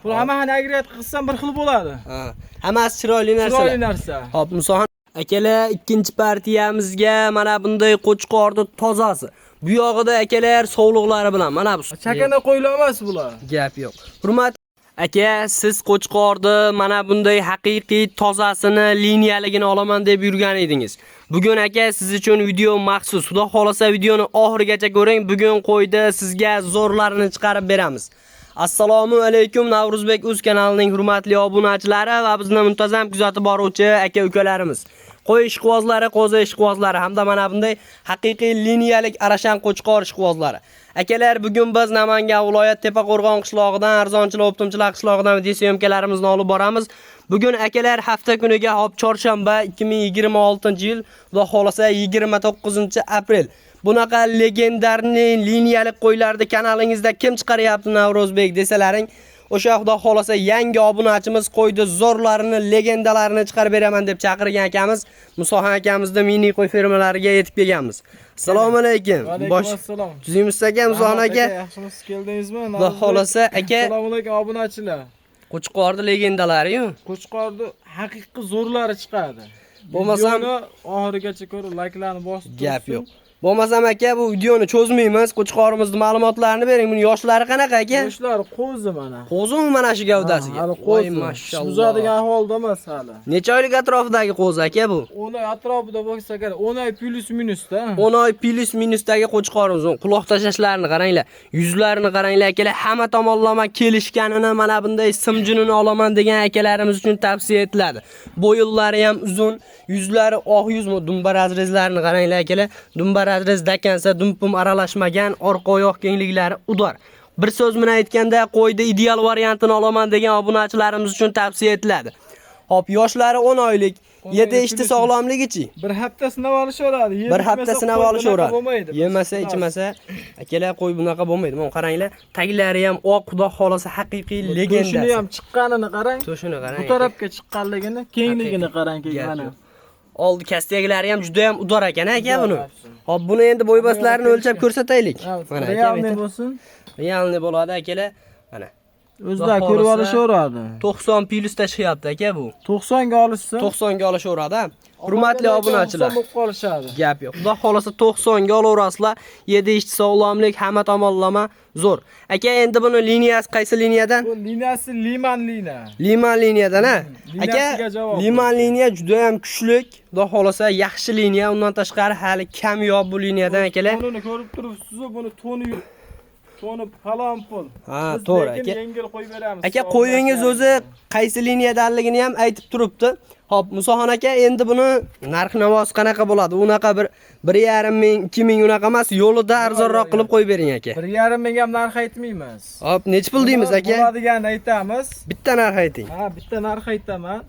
Bu hamma agregat qilsam bir xil bo'ladi. Ha, hammasi chiroyli narsalar. Chiroyli narsa. Hop, Musohan akalar, ikkinchi partiyamizga mana bunday qo'chqorni tozasi. Bu yog'ida akalar sovliqlari bilan mana bu. Chakana qo'ylar emas bular. Gap yo'q. Hurmat aka, siz qo'chqorni mana bunday haqiqiy tozasini, liniyaligini olaman deb yurgan edingiz. Bugun aka siz uchun video maxsus. Xudo xolasa videoni oxirigacha ko'ring. Bugun qo'ydi sizga zo'rlarini chiqarib beramiz. Assalomu alaykum Navruzbek Uz kanalining hurmatli obunachilari va bizni muntazam kuzatib boruvchi aka-ukalarimiz. Qo'y ishqibozlari, qo'zi ishqibozlari hamda mana bunday haqiqiy liniyalik arashan qo'chqor ishqibozlari. Akalar, bugun biz Namangan viloyat Tepaqo'rg'on qishlog'idan, Arzonchilar Optimchilar qishlog'idan video syomkalarimizni olib boramiz. Bugun akalar hafta kuniga hop chorshanba 2026-yil, xudo xolasa 29-aprel. Bunaqa legendarni liniyalik qo'ylarni kanalingizda kim chiqaryapti Navruzbek desalaring, o'sha xudo xolasa yangi obunachimiz qo'ydi zo'rlarini, legendalarini chiqarib beraman deb chaqirgan akamiz Musohan akamizni mini qo'y fermalariga yetib kelganmiz. Assalomu alaykum. Bosh assalom. Tuzimiz aka Musohan aka. Yaxshimisiz, keldingizmi? Xudo xolasa aka. Assalomu alaykum obunachilar. Qo'chqorni legendalari-yu. Qo'chqorni haqiqiy zo'rlari chiqadi. Bo'lmasam oxirigacha ko'rib, like'larni bosib turib. Gap yo'q. Bo'lmasam aka, bu videoni cho'zmaymiz. Qo'chqorimizni ma'lumotlarini bering. Buni yoshlari qanaqa aka? Yoshlari qo'zi mana. Qo'zimi mana shu gavdasiga? Hali qo'zi. Mashalloh. Buzadigan ahvolda emas hali. Necha oylik atrofidagi qo'zi aka bu? 10 oy atrofida bo'lsa kerak. 10 oy plus minusda. 10 oy plus minusdagi qo'chqorimiz. Quloq tashlashlarini qaranglar, yuzlarini qaranglar akalar. Hamma tomonlama kelishganini mana bunday simjunini olaman degan akalarimiz uchun tavsiya etiladi. Bo'yinlari ham uzun, yuzlari oq yuzmi, dumba razrezlarini qaranglar akalar. Dumba razrez dakansa dumpum aralashmagan, orqa oyoq kengliklari udor. Bir so'z bilan aytganda qo'yda ideal variantini olaman degan obunachilarimiz uchun tavsiya etiladi. Hop, yoshlari 10 oylik, 7 ishti sog'lomligichi. Bir hafta sinab olishaveradi. Bir hafta sinab olishaveradi. Yemasa, ichmasa, akalar qo'y bunaqa bo'lmaydi. Mana qaranglar, taglari ham oq, xudo xolasa haqiqiy legenda. Shuni ham chiqqanini qarang. To'shini qarang. Bu tarafga chiqqanligini, kengligini qarang mana. Oldi kastiyaglari ham juda ham udor ekan aka buni. Hop, buni endi bo'ybaslarini o'lchab ko'rsataylik. Mana realniy bo'lsin. Realniy bo'ladi akalar. Mana. O'zida ko'rib olishaveradi. 90 plus tashyapti aka bu. 90 ga olishsa? 90 ga olishaveradi. Hurmatli obunachilar. Gap yo'q. Xudo xolasa 90 ga olaverasizlar. 7 ishchi sog'lomlik, hamma tomonlama zo'r. Aka, endi buni liniyasi qaysi liniyadan? Bu liniyasi Liman liniya. Liman liniyadan, ha? Aka, Liman liniya juda ham kuchli. Xudo xolasa yaxshi liniya. Undan tashqari hali kamyob bu liniyadan akalar. Buni ko'rib turibsiz, buni toni falon pul. Ha, to'g'ri aka. Yengil qo'yib beramiz. Aka, qo'yingiz o'zi qaysi liniyadanligini ham aytib turibdi. Hop, Musohan aka, endi buni narx-navosi qanaqa bo'ladi? Unaqa 1,5 ming, 2 ming unaqa emas, yo'lida arzonroq qilib qo'yib bering aka. 1,5 ming ham narx aytmaymiz. Hop, necha pul deymiz aka? Bo'ladiganini aytamiz. Bitta narx ayting. Ha, bitta narx aytaman.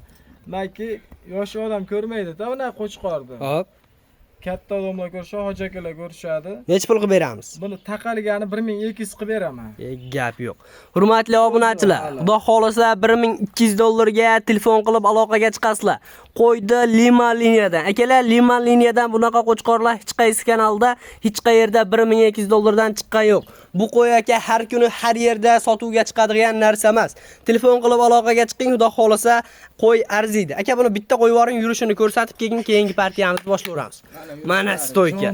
Balki yosh odam ko'rmaydi-da buni qo'chqorni. Hop. Katta odamlar ko'rishadi, hoji akalar ko'rishadi. Necha pul qilib beramiz? Buni taqalgani 1200 qilib beraman. Gap yo'q. Hurmatli obunachilar, xudo xolasa 1200 dollarga telefon qilib aloqaga chiqasizlar. Qo'ydi Liman liniyadan. Akalar, Liman liniyadan bunaqa qo'chqorlar hech qaysi kanalda, hech qayerda 1200 dollardan chiqqan yo'q. Bu qo'y aka har kuni har yerda sotuvga chiqadigan narsa emas. Telefon qilib aloqaga chiqing, xudo xolasa qo'y arziydi. Aka, buni bitta qo'yib yuboring, yurishini ko'rsatib keyin keyingi partiyamizni boshlayveramiz. Mana stoyka.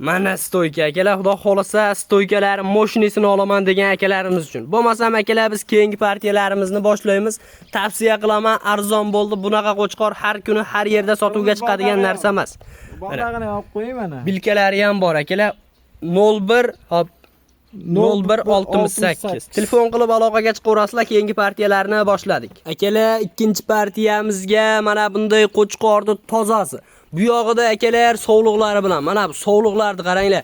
Mana stoyka akalar, xudo xolasa stoykalar moshinisini olaman degan akalarimiz uchun. Bo'lmasam akalar biz keyingi partiyalarimizni boshlaymiz. Tavsiya qilaman, arzon bo'ldi. Bunaqa qo'chqor har kuni har yerda sotuvga chiqadigan narsa emas. Bog'dag'ini olib qo'ying mana. Bilkalari ham bor akalar. 01 hop 0168. Telefon qilib aloqaga chiqaverasizlar, keyingi partiyalarni boshladik. Akalar, ikkinchi partiyamizga mana bunday qo'chqorni tozasi. Bu yog'ida akalar sovliqlari bilan, mana bu sovliqlarni qaranglar.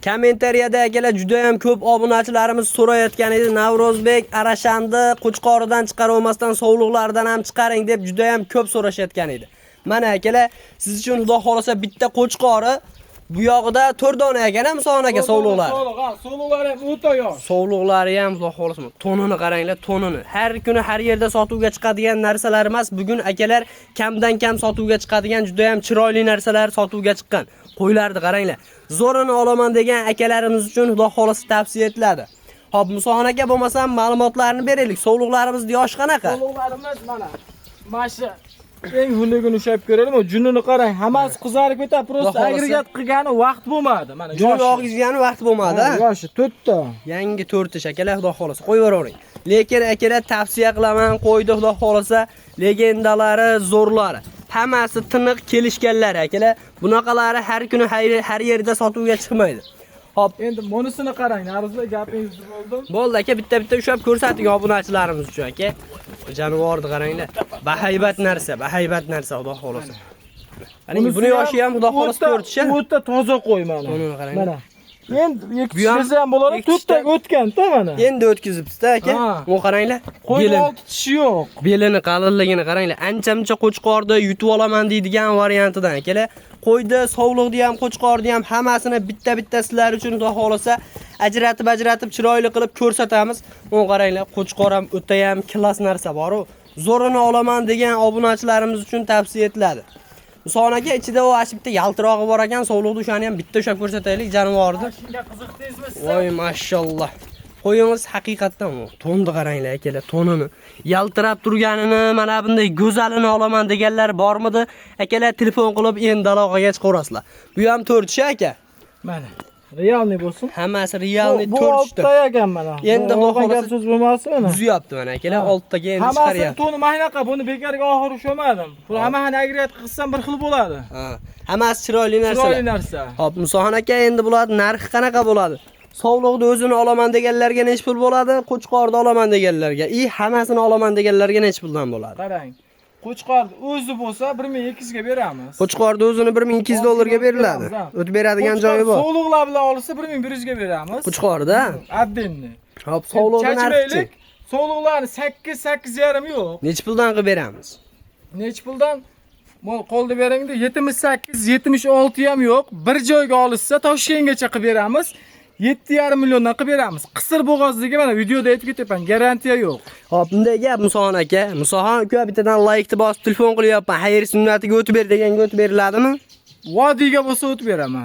Kommentariyada akalar juda ham ko'p obunachilarimiz so'rayotgan edi. Navruzbek Arashandi qo'chqoridan chiqarib olmasdan sovliqlardan ham chiqaring deb juda ham ko'p so'rashayotgan edi. Mana akalar, siz uchun xudo xolasa bitta qo'chqori bu yog'ida 4 dona ekan, Musohan aka sovliqlar. Sovliqlari ham o'ta yosh. Sovliqlari ham xudo xolasa tonini qaranglar, tonini. Har kuni har yerda sotuvga chiqadigan narsalar emas. Bugun akalar kamdan kam sotuvga chiqadigan juda ham chiroyli narsalar sotuvga chiqqan. Qo'ylarni qaranglar. Zo'rini olaman degan akalarimiz uchun xudo xolasa tavsiya etiladi. Hop, Musoxon aka bo'lmasam ma'lumotlarni beraylik. Sog'liqlarimiz yosh qanaqa? Sog'liqlarimiz mana. Mana eng hunligini ushlab ko'raylik. O junini qarang, hammasi qizarib ketadi. Prosta agregat qilgani vaqt bo'lmadi. Mana Jun og'izgani vaqt bo'lmadi. Yoshi 4 ta. Yangi 4 akalar, xudo xolasa qo'yavering. Lekin akalar tavsiya qilaman, qo'ydi xudo xolasa legendalari, zo'rlari. Hammasi tiniq kelishganlar akalar. Bunaqalari har kuni har yerda sotuvga chiqmaydi. Hop, Endi monisini qarang, narizda gapingizni bo'ldim. bo'ldi aka, bitta ushlab ko'rsating obunachilarimiz uchun aka. Jonivorni qaranglar. Bahaybat narsa, xudo xolasa. Buni yoshi ham xudo xolasa 4 ta. O'ta toza qo'y mana. Buni qarang. Mana. Endi ikkisi ham bo'ladi, 4 ta o'tgan-da mana. Endi o'tkazibsiz-da aka. Bu qaranglar. Qo'yni 6 tishi yo'q. Belini qalinligini qaranglar. Ancha-muncha qo'chqorni yutib olaman deydigan variantidan akalar. Qo'ydi, sovliqni ham, qo'chqorni ham hammasini bitta sizlar uchun xudo xolasa ajratib chiroyli qilib ko'rsatamiz. Buni qaranglar, qo'chqor ham o'ta ham klass narsa bor-ku. Zo'rini olaman degan obunachilarimiz uchun tavsiya etiladi. Musoxon aka ichida o bitta yaltirog'i bor ekan, sovliqni o'shani ham bitta ushlab ko'rsataylik jonivorni. Shunga qiziqdingizmi siz? Voy mashalloh. Qo'yingiz haqiqatdan to'nni qaranglar akalar, to'nini. Yaltirab turganini, mana bunday go'zalini olaman deganlar bormidi? Akalar telefon qilib endi aloqaga chiqaverasizlar. Bu ham 4 ta aka. Mana. Realniy bo'lsin. Hammasi realniy 4 Bu ta. 6 ta ekan mana. Endi xudo xolasa so'z bo'lmasin mana. Buzyapti mana akalar, 6 taga endi Hammasi chiqaryapti. to'ni mahnaqa, buni bekarga oxir ushlamadim. Bu hammani agregat qilsam bir xil bo'ladi. Ha, hammasi chiroyli narsalar. Chiroyli narsa. Hop, Musoxon aka endi bular narxi qanaqa bo'ladi? Sovliqni o'zini olaman deganlarga nech pul bo'ladi? Qo'chqorni olaman deganlarga, hammasini olaman deganlarga nech puldan bo'ladi? Qarang. Qo'chqor o'zi bo'lsa 1200 ga beramiz. Qo'chqorni o'zini 1200 dollarga beriladi. O'tib beradigan joyi bor. Sovliqlar bilan olsa 1100 ga beramiz. Qo'chqorda? Addenni. Hop, sovliqni narxi. Sovliqlarni 8-8,5 yo'q. Nech puldan qilib beramiz? Nech puldan? Mol qo'lda beringda 78-76 ham yo'q. Bir joyga olishsa Toshkentgacha qilib beramiz. 7,5 milliondan qilib beramiz. Qisir bo'g'ozdagi mana videoda aytib ketaman, garantiya yo'q. Hop, bunday gap Musoxon aka. Musoxon aka bittadan like ni bosib telefon qilyapman. Xayr sunnatiga o'tib ber deganga o'tib beriladimi? Vodiyga bo'lsa o'tib beraman.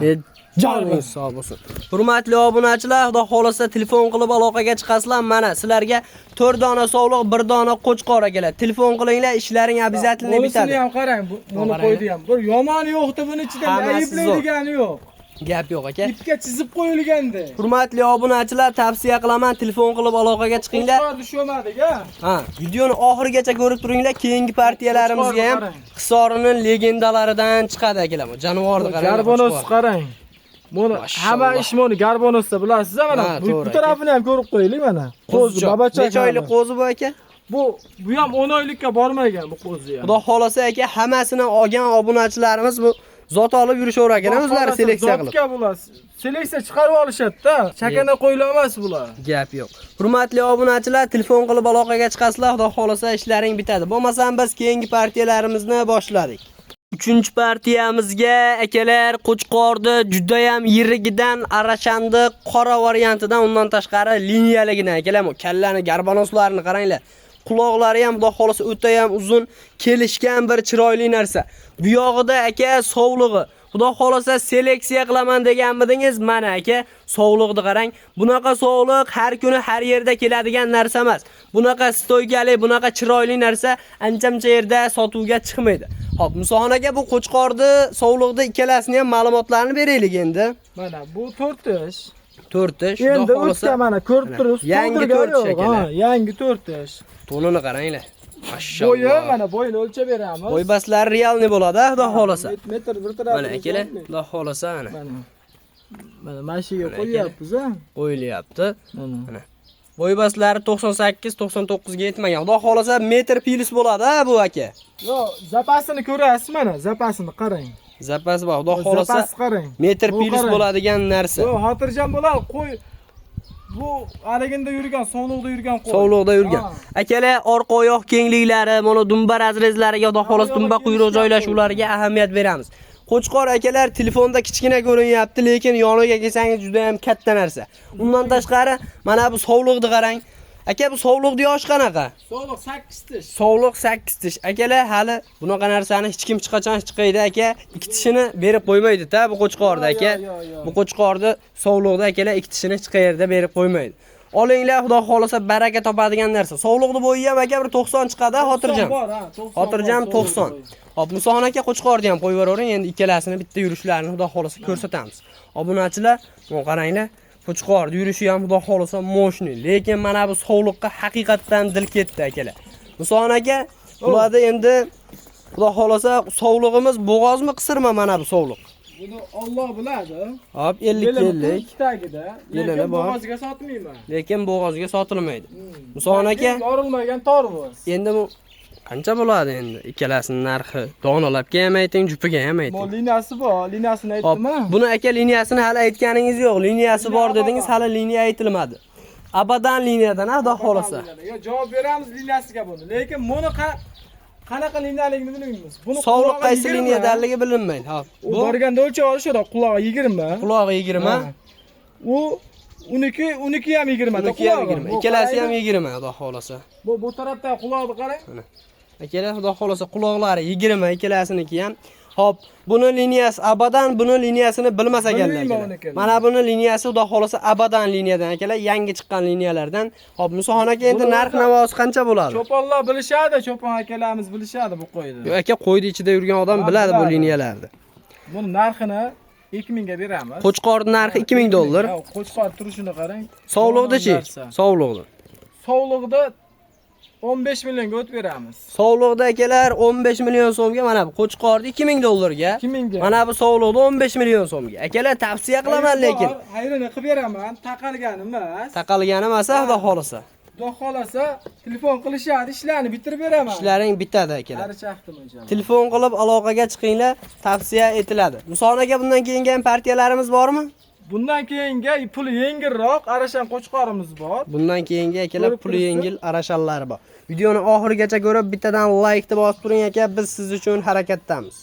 Joningiz sog' bo'lsin. Hurmatli obunachilar, xudo xolasa telefon qilib aloqaga chiqasizlar. Mana sizlarga 4 dona sovliq, 1 dona qo'chqor akalar. Telefon qilinglar, ishlaring обязательно bitadi. Buni ham qarang, buni qo'ydi ham. Bir yomoni yo'qdi, buni ichida ayblaydigani yo'q. Gap yo'q aka. Ipga chizib qo'yilgandi. Hurmatli obunachilar, tavsiya qilaman, telefon qilib aloqaga chiqinglar. Tushunmadik-a? Ha, videoni oxirigacha ko'rib turinglar. Keyingi partiyalarimizga ham hisorini legendalaridan chiqadi akalar. Jonivorni qarang. Garbonos qarang. Buni hamma ish buni garbonosda bilasiz mana. Bu tarafini ham ko'rib qo'yaylik mana. Qo'zi, babacha. Necha oylik qo'zi bu aka? Bu ham 10 oylikka bormagan bu qo'zi ham. Xudo xolasa aka, hammasini olgan obunachilarimiz bu zot olib yurishaverar ekan, o'zlari seleksiya qilib. Zotga bular seleksiya chiqarib olishadi-da. Chakana qo'ylar emas bular. Gap yo'q. Hurmatli obunachilar, telefon qilib aloqaga chiqasizlar, xudo xolasa ishlaring bitadi. Bo'lmasa biz keyingi partiyalarimizni boshladik. 3-partiyamizga akalar qo'chqorni juda ham yirigidan arashandi, qora variantidan, undan tashqari liniyaligidan akalar, kallani garbonoslarini qaranglar. Quloqlari ham xudo xolasa o'ta ham uzun, kelishgan bir chiroyli narsa. Bu yog'ida aka sovlig'i. Xudo xolasa seleksiya qilaman deganmidingiz? Mana aka, sovliqni qarang. Bunaqa sovliq har kuni har yerda keladigan narsa emas. Bunaqa stoykali, bunaqa chiroyli narsa ancha-muncha yerda sotuvga chiqmaydi. Hop, Musoxon aka bu qo'chqorni, sovliqni ikkalasini ham ma'lumotlarini beraylik endi. Mana bu 4 ish. 4 ish. Endi o'tga mana ko'rib turibsiz. Yangi 4 ish. Ha, yangi 4 ish. To'nini qaranglar. Mashalloh. Bo'yi mana bo'yini o'lchab beramiz. Bo'y baslari realniy bo'ladi, xudo xolasa. Metr bir taraf. Mana akalar, xudo xolasa ana. Mana mashiga qo'yapmiz, ha. Qo'yilyapti. Mana. Bo'y baslari 98-99 ga yetmagan. Xudo xolasa metr pilis bo'ladi, ha bu aka. Yo'q, zapasini ko'rasiz mana, zapasini qarang. Zapas bor, xudo xolasa. Zapas qarang. Metr pilis bo'ladigan narsa. Yo'q, xotirjam bo'ladi, qo'y. Bu haliginda yurgan, sovliqda yurgan qo'y. Sovliqda yurgan. Akalar, orqa oyoq kengliklari, mana dumba razrezlariga, xudo xolasa dumba quyruq joylashuvlariga ahamiyat beramiz. Qo'chqor akalar telefonda kichkina ko'rinyapti, lekin yoniga kelsangiz juda ham katta narsa. Undan tashqari mana bu sovliqni qarang. Aka bu sovliqni yosh qanaqa? Sovliq 8 tish. Sovliq 8 tish. Akalar hali bunaqa narsani hech kim chiqachon chiqaydi aka. 2 tishini berib qo'ymaydi-da bu qo'chqorda aka. Bu qo'chqorni sovliqda akalar 2 tishini chiqayerda berib qo'ymaydi. Olinglar, xudo xolasa baraka topadigan narsa. Sog'liqni bo'yi ham aka bir 90 chiqadi, xotirjam. bor, ha, 90 Xotirjam bor, 90. Hop, Musoxon aka Qo'chqorni ham qo'yib yuboring. Endi ikkalasini bitta yurishlarini xudo xolasa ko'rsatamiz. Obunachilar, mana qaranglar, Qo'chqorni yurishi ham xudo xolasa moshni. Lekin mana bu sog'liqqa haqiqatdan dil ketdi akalar. Musoxon aka, bularda endi xudo xolasa sog'lig'imiz bo'g'ozmi, qisirmi mana bu sog'liq? Buni Alloh biladi. Hop, 50 ikkitagida. Yelini bor. Bo'g'ozga sotmayman. Lekin bo'g'ozga sotilmaydi. Musoxon aka, yorilmagan tormoz. endi bu qancha bo'ladi endi? Ikkalasining narxi donalabga ham ayting, jupiga ham Bu ayting. liniyasi bor, liniyasini Hop, aytdimmi? buni aka liniyasini hali aytganingiz yo'q. Liniyasi bor dedingiz, hali liniya aytilmadi. Abadan liniyadan xudo xolasa. Yo, javob beramiz liniyasiga buni. Lekin buni qanaqa liniyaligini bilmaymiz. Buni Sog'liq qaysi liniyadanligi bilinmaydi. Hop. Bu borganda o'lchab olishadi, qulog'i 20. Qulog'i 20. U uniki ham 20 da Uniki ham 20. Ikkalasi ham 20 xudo xolasa. Bu tarafdan quloqni qarang. Akalar xudo xolasa quloqlari 20, ikkalasiniki ham. Hop, buni liniyasi abadan, buni liniyasini bilmas ekanlar. Mana buni liniyasi xudo xolasa abadan liniyadan akalar, yangi chiqqan liniyalardan. Hop, Musoxon aka endi narx navosi qancha bo'ladi? Cho'ponlar bilishadi, cho'pon akalarimiz bilishadi bu qo'yni. Yo'q aka, qo'ydi ichida yurgan odam biladi bu liniyalarni. Buni narxini 2000 ga beramiz. Qo'chqorning narxi 2000 dollar. Qo'chqor turishini qarang. Sog'liqda-chi? Sog'liqda. Sog'liqda 15 millionga o'tib beramiz. Sog'liqda akalar 15 million so'mga, mana bu Qo'chqorni 2000 dollarga. 2000 ga. Mana bu sog'liqda 15 million so'mga. Akalar tavsiya qilaman lekin. Hayrini qilib beraman, taqalgani emas. Taqalgani emas, xudo xolasa. Xudo xolasa telefon qilishadi, ishlarni bitirib beraman. Ishlaring bitadi akalar. Hali chaqdim inshaalloh. Telefon qilib aloqaga chiqinglar, tavsiya etiladi. Musoxon aka, bundan keyingi ham partiyalarimiz bormi? Bundan keyingi puli yengilroq arashan qo'chqorimiz bor. Bundan keyingi akalar puli yengil arashanlari bor. Videoni oxirigacha ko'rib, bittadan like bosib turing aka, biz siz uchun harakatdamiz.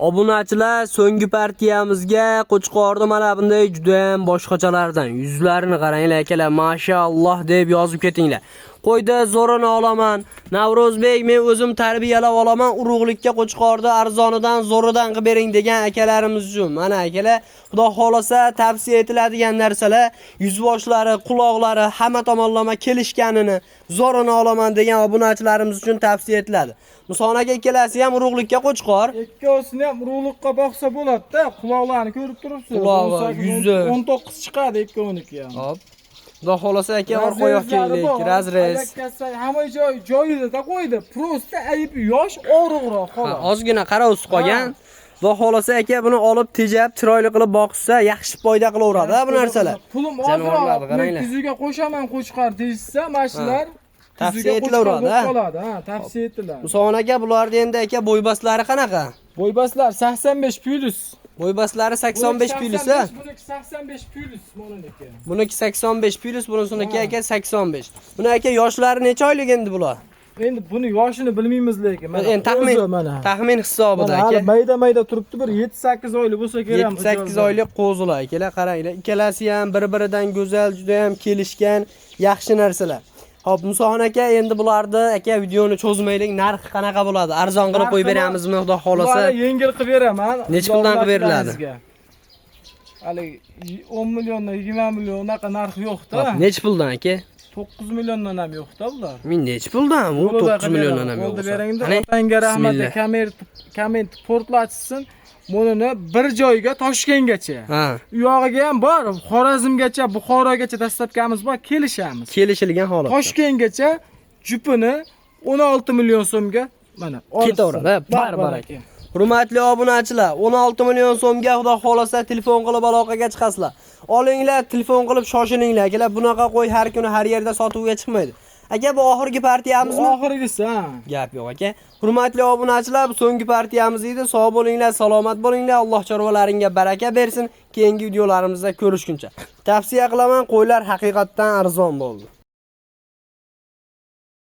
Obunachilar, so'nggi partiyamizga Qo'chqorni mana bunday juda ham boshqachalardan yuzlarini qaranglar akalar, mashalloh deb yozib ketinglar. Qo'yda zo'rini olaman. Navrozbek, men o'zim tarbiyalab olaman, urug'likka Qo'chqorni arzonidan, zo'ridan qilib bering degan akalarimiz uchun. Mana akalar, xudo xolasa tavsiya etiladigan narsalar, yuzboshlari, quloqlari hamma tomonlama kelishganini, zo'rini olaman degan obunachilarimiz uchun tavsiya etiladi. Musoxon aka, ikkalasi ham urug'likka Qo'chqor. Ikkovsini ham urug'likqa boqsa bo'ladi-da, quloqlarini ko'rib turibsiz. Qulog'i, yuzi 19 chiqadi ikkoviniki ham. Hop. Xudo xolasa aka, orqa oyoq kenglik, razrez. Hamma joyida qo'ydi. Prosta ayib yosh, og'riqroq xolos. Ozgina qara o'sib qolgan. Xudo xolasa aka, buni olib tejab, chiroyli qilib boqsa, yaxshi foyda qilaveradi bu narsalar. Pulim ozroq, kuziga qo'shaman Qo'chqor deysa, mashinalar tavsiya etilaveradi, ha, tavsiya etiladi. Musoxon aka, bularda endi aka bo'ybaslari qanaqa? Bo'ybaslar 85 plus. Bo'ybaslari 85 plus. Buniki 85 plus moniki. Buniki 85 plus, bunisiniki aka 85. Buni aka yoshlari necha oylik endi bular? Endi buni yoshini bilmaymiz lekin. Endi taxmin hisobida aka. Mayda turibdi, bir 7-8 oylik bo'lsa kerak. 7-8 oylik qo'zilar akalar, qaranglar. Ikkalasi ham bir-biridan go'zal, juda ham kelishgan, yaxshi narsalar. Hop, Musoxon aka, endi bularni aka videoni cho'zmaylik, narxi qanaqa bo'ladi? Arzon qilib qo'yib beramizmi, xudo xolasa? Bularni yengil qilib beraman. Necha puldan qilib beriladi? Hali 10 milliondan 20 million unaqa narxi yo'q-da. Necha puldan aka? 9 milliondan ham yo'q-da bular. Men necha puldan? U 9 milliondan ham yo'q. Otangga rahmat, komment portlatsin. Bunini bir joyga Toshkentgacha. Ha. U yog'iga ham bor, Xorazmgacha, Buxorogacha dastlabkamiz bor, kelishamiz. Kelishilgan holatda. Toshkentgacha jupini 16 million so'mga mana ketaveradi. Baraka. Hurmatli obunachilar, 16 million so'mga xudo xolasa telefon qilib aloqaga chiqasizlar. Olinglar, telefon qilib shoshilinglar. Akalar, bunaqa qo'y har kuni har yerda sotuvga chiqmaydi. Aka, bu oxirgi partiyamizmi? Oxirgisi, ha. Gap yo'q aka. Hurmatli obunachilar, bu so'nggi partiyamiz edi. Sog' bo'linglar, salomat bo'linglar. Alloh chorvalaringga baraka bersin. Keyingi videolarimizda ko'rishguncha. Tavsiya qilaman, qo'ylar haqiqatdan arzon bo'ldi.